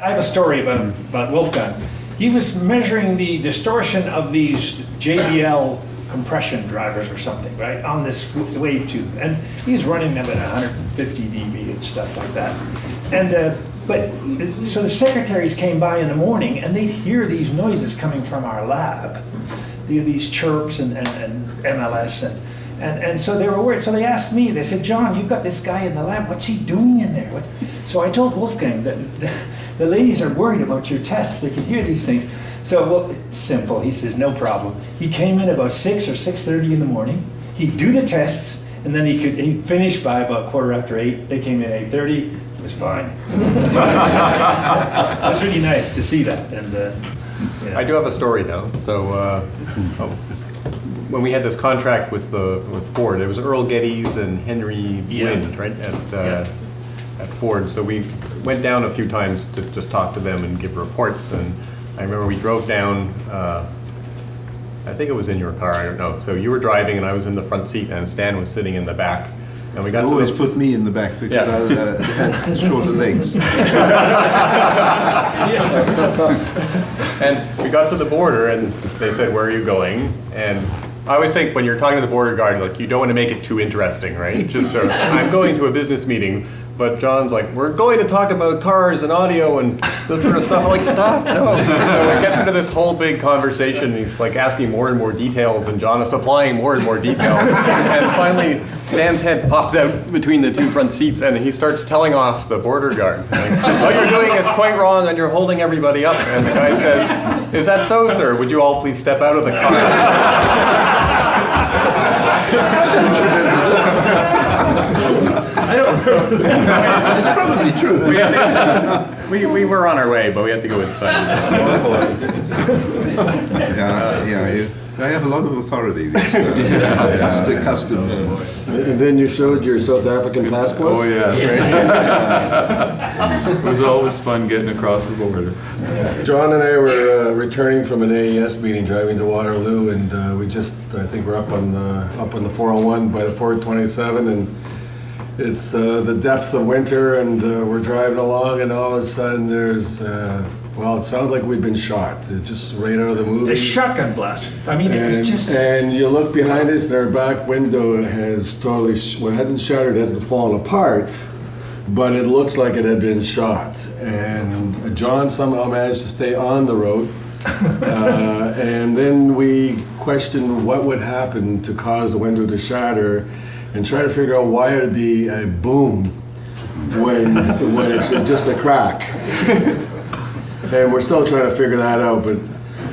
I have a story about Wolfgang. He was measuring the distortion of these JBL compression drivers or something, right, on this wave tube. And he's running them at 150 dB and stuff like that. And so the secretaries came by in the morning and they'd hear these noises coming from our lab, these chirps and MLS and so they were worried. So they asked me, they said, John, you've got this guy in the lab, what's he doing in there? So I told Wolfgang that the ladies are worried about your tests, they can hear these things. So, well, it's simple, he says, no problem. He came in about 6 or 6:30 in the morning, he'd do the tests, and then he'd finish by about 8:15. They came in at 8:30, it was fine. It was really nice to see that. And yeah. I do have a story though. So when we had this contract with Ford, it was Earl Geddes and Henry Lind, right, at Ford. So we went down a few times to just talk to them and give reports. And I remember we drove down, I think it was in your car, I don't know. So you were driving and I was in the front seat and Stan was sitting in the back. And we got always put me in the back because I had shorter legs. And we got to the border and they said, where are you going? And I always think when you're talking to the border guard, like you don't want to make it too interesting, right? Just sort of, I'm going to a business meeting, but John's like, we're going to talk about cars and audio and this sort of stuff. I'm like, stop, no. So it gets into this whole big conversation. He's like asking more and more details and John is supplying more and more details. And finally, Stan's head pops out between the two front seats and he starts telling off the border guard. Like, what you're doing is quite wrong and you're holding everybody up. And the guy says, is that so, sir? Would you all please step out of the car? I don't know. It's probably true. We were on our way, but we had to go inside. I have a lot of authority. The customs. And then you showed your South African passport? Oh yeah. It was always fun getting across the border. John and I were returning from an AES meeting, driving to Waterloo, and I think we're up on the 401 by the 427, and it's the depth of winter, and we're driving along, and all of a sudden there's, well, it sounded like we'd been shot, just right out of the movie. A shotgun blast. I mean, it was just... And you look behind us, and our back window has totally, well, it hasn't shattered, it hasn't fallen apart, but it looks like it had been shot. And John somehow managed to stay on the road. And then we questioned what would happen to cause the window to shatter and try to figure out why it would be a boom when it's just a crack. And we're still trying to figure that out, but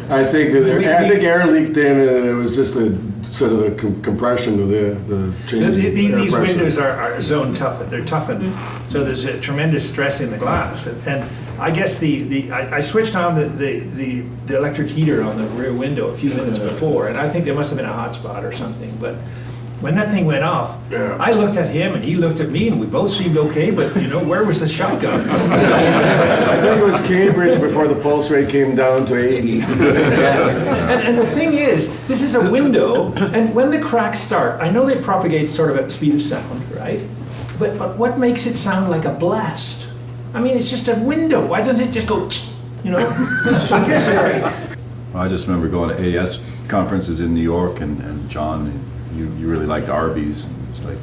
I think air leaked in, and it was just a sort of the compression of the change. These windows are zone toughened. They're toughened, so there's a tremendous stress in the glass. And I guess I switched on the electric heater on the rear window a few minutes before, and I think there must have been a hot spot or something. But when that thing went off, I looked at him and he looked at me, and we both seemed okay, but where was the shotgun? I think it was Cambridge before the pulse rate came down to 80. And the thing is, this is a window, and when the cracks start, I know they propagate sort of at the speed of sound, right? But what makes it sound like a blast? I mean, it's just a window. Why doesn't it just go, I just remember going to AES conferences in New York, and John, you really liked Arby's, and it's like,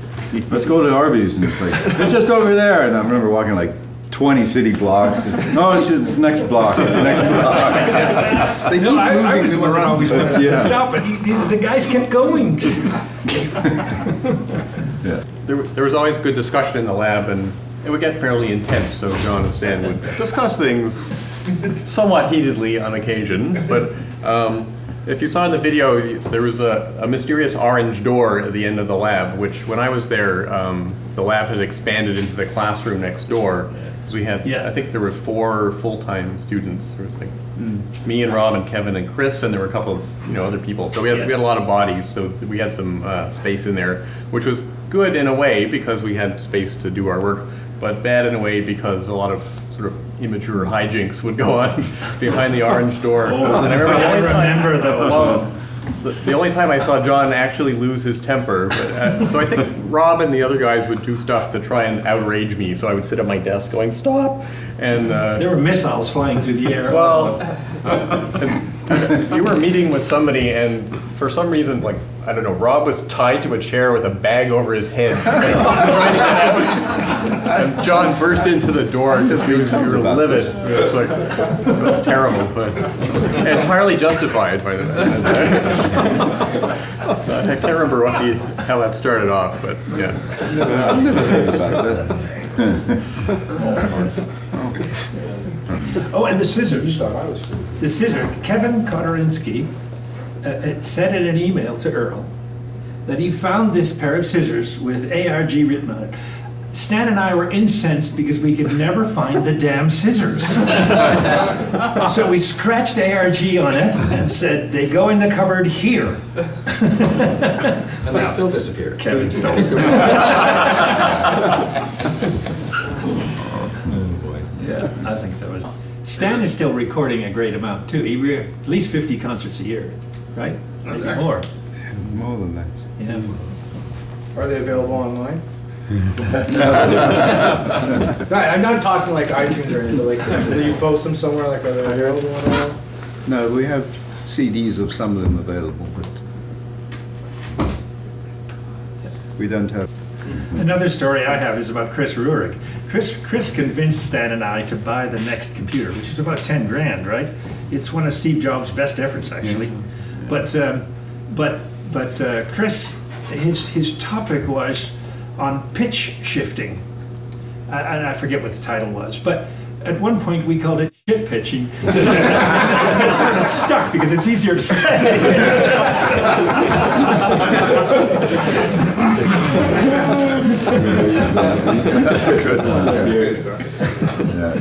let's go to Arby's, and it's like, it's just over there, and I remember walking like 20 city blocks, and, no, it's the next block, it's the next block. They keep I was the one that always wanted to stop, but the guys kept going. Yeah. There was always good discussion in the lab, and it would get fairly intense, so John and Stan would discuss things somewhat heatedly on occasion, but if you saw in the video, there was a mysterious orange door at the end of the lab, which when I was there, the lab had expanded into the classroom next door, because we had, I think there were 4 full-time students. There was like me and Rob and Kevin and Chris, and there were a couple of other people. So we had a lot of bodies, so we had some space in there, which was good in a way because we had space to do our work, but bad in a way because a lot of sort of immature hijinks would go on behind the orange door. Oh, and I remember those. the only time I saw John actually lose his temper. But, so I think Rob and the other guys would do stuff to try and outrage me. So I would sit at my desk going, "Stop!" And There were missiles flying through the air. well, you were meeting with somebody, and for some reason, like, I don't know, Rob was tied to a chair with a bag over his head, trying to get out. And John burst into the door, just you were livid. It's like, it was terrible, but entirely justified by the I can't remember how that started off, but yeah. I've never heard about that. Oh, and the scissors. The scissors. Kevin Kotorinsky said in an email to Earl that he found this pair of scissors with ARG written on it. Stan and I were incensed because we could never find the damn scissors. So we scratched ARG on it and said, "They go in the cupboard here." And they still disappear. Kevin stole them. Yeah, I think that was. Stan is still recording a great amount too. At least 50 concerts a year, right? That's Maybe more. More than that. Yeah. Are they available online? Right, I'm not talking like iTunes or anything, but like, do you post them somewhere, like, are they available at all? No, we have CDs of some of them available, but we don't have. Another story I have is about Chris Rurik. Chris convinced Stan and I to buy the next computer, which is about 10 grand, right? It's one of Steve Jobs' best efforts, actually. But Chris, his topic was on pitch shifting. I forget what the title was, but at one point we called it shit pitching. It sort of stuck because it's easier to say. That's a good one. Yeah.